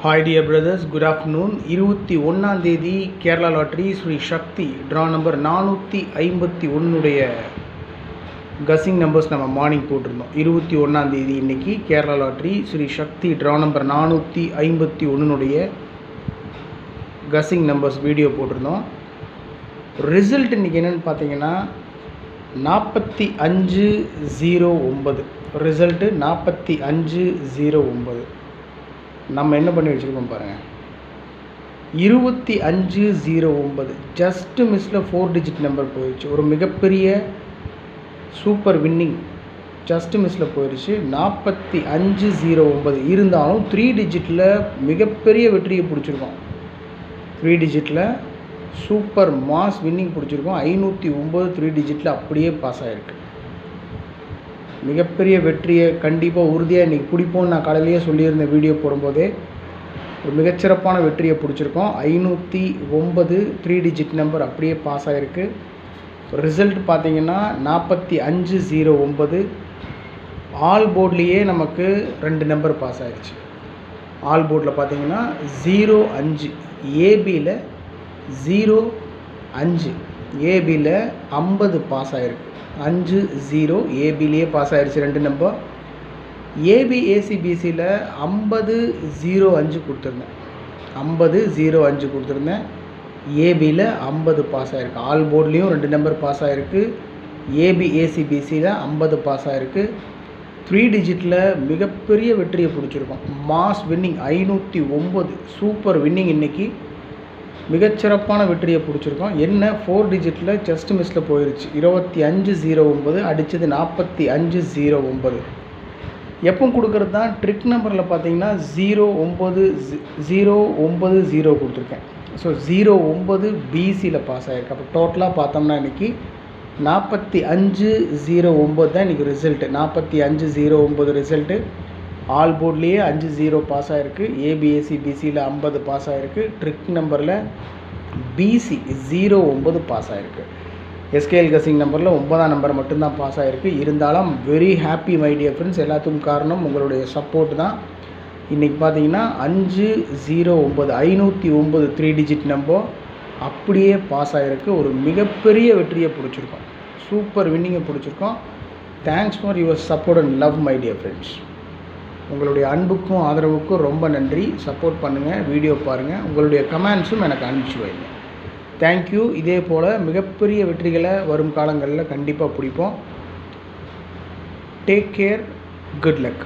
Hi dear brothers, good afternoon. 21ஆம் தேதி Kerala lottery Sri சக்தி draw number 451 உடைய கசிங் நம்பர்ஸ் நம்ம மார்னிங் போட்டிருந்தோம். 21ஆம் தேதி இன்னைக்கு கேரளா லாட்ரி ஸ்ரீ சக்தி ட்ரா நம்பர் 451 உடைய கசிங் நம்பர்ஸ் வீடியோ போட்டிருந்தோம். ரிசல்ட் இன்றைக்கி என்னென்னு பார்த்தீங்கன்னா 4509. ரிசல்ட்டு 4509. நம்ம என்ன பண்ணி வச்சுருக்கோம் பாருங்கள், 2509 ஜஸ்ட்டு மிஸ்ஸில் 4 டிஜிட் நம்பர் போயிடுச்சு. ஒரு மிகப்பெரிய சூப்பர் வின்னிங் ஜஸ்ட்டு மிஸ்ஸில் போயிடுச்சு. 4509 இருந்தாலும் 3 டிஜிட்டில் மிகப்பெரிய வெற்றியை பிடிச்சிருக்கோம். 3 டிஜிட்டில் சூப்பர் மாஸ் வின்னிங் பிடிச்சிருக்கோம். 509 3 டிஜிட்டில் அப்படியே பாஸ் ஆகிருக்கு. மிகப்பெரிய வெற்றியை கண்டிப்பாக உறுதியாக இன்றைக்கி பிடிப்போம்னு நான் காலையிலேயே சொல்லியிருந்தேன். வீடியோ போடும்போதே ஒரு மிகச்சிறப்பான வெற்றியை பிடிச்சிருக்கோம். 509 3 டிஜிட் நம்பர் அப்படியே பாஸ் ஆகிருக்கு. ரிசல்ட் பார்த்திங்கன்னா 4509. ஆல் போர்ட்லேயே நமக்கு 2 நம்பர் பாஸ் ஆகிடுச்சு. ஆல் போர்டில் பார்த்திங்கன்னா 05 ஏபியில் 05 ஏபியில் 50 பாஸ் ஆகிருக்கு. 50 ஏபிலேயே பாஸ் ஆகிடுச்சு 2 நம்பர். ஏபி ஏசிபிசியில் 5005 கொடுத்துருந்தேன். 5005 கொடுத்துருந்தேன். ஏபியில் 50 பாஸ் ஆகிருக்கு. ஆல் போர்ட்லேயும் 2 நம்பர் பாஸ் ஆகிருக்கு. ஏபி ஏசிபிசியில் 50 பாஸ் ஆகிருக்கு. 3 டிஜிட்டில் மிகப்பெரிய வெற்றியை பிடிச்சிருக்கோம். Mass winning 509 super winning. இன்றைக்கி மிகச்சிறப்பான வெற்றியை பிடிச்சிருக்கோம். என்ன 4 டிஜிட்டில் ஜஸ்ட் மிஸ்ஸில் போயிடுச்சு. 2509 அடித்தது 4509. எப்போ கொடுக்குறது தான் ட்ரிக் நம்பரில் பார்த்தீங்கன்னா 090 கொடுத்துருக்கேன். ஸோ 09 பிசியில் பாஸ் ஆகிருக்கு. அப்போ டோட்டலாக பார்த்தோம்னா இன்றைக்கி 4509 தான் இன்றைக்கி ரிசல்ட்டு. 4509 ரிசல்ட்டு. ஆல் போர்ட்லேயே 50 பாஸ் ஆகிருக்கு. ஏபிஎஸ்சி பிசியில் 50 பாஸ் ஆகிருக்கு. ட்ரிக் நம்பரில் பிசி 09 பாஸ் ஆகிருக்கு. எஸ்கேஎல் கசிங் நம்பரில் 9ஆம் நம்பர் மட்டும்தான் பாஸ் ஆகிருக்கு. இருந்தாலும் very happy my dear friends. எல்லாத்துக்கும் காரணம் உங்களுடைய சப்போர்ட் தான். இன்றைக்கி பார்த்தீங்கன்னா 509 3 டிஜிட் நம்பர் அப்படியே பாஸ் ஆகிருக்கு. ஒரு மிகப்பெரிய வெற்றியை பிடிச்சிருக்கோம். சூப்பர் வின்னிங்கை பிடிச்சிருக்கோம். Thanks for your support and love my dear friends. உங்களுடைய அன்புக்கும் ஆதரவுக்கும் ரொம்ப நன்றி. சப்போர்ட் பண்ணுங்கள், வீடியோ பாருங்கள், உங்களுடைய கமெண்ட்ஸும் எனக்கு அனுப்பிச்சி வைங்க. தேங்க்யூ. இதே போல் மிகப்பெரிய வெற்றிகளை வரும் காலங்களில் கண்டிப்பாக பிடிப்போம். Take care. Good luck.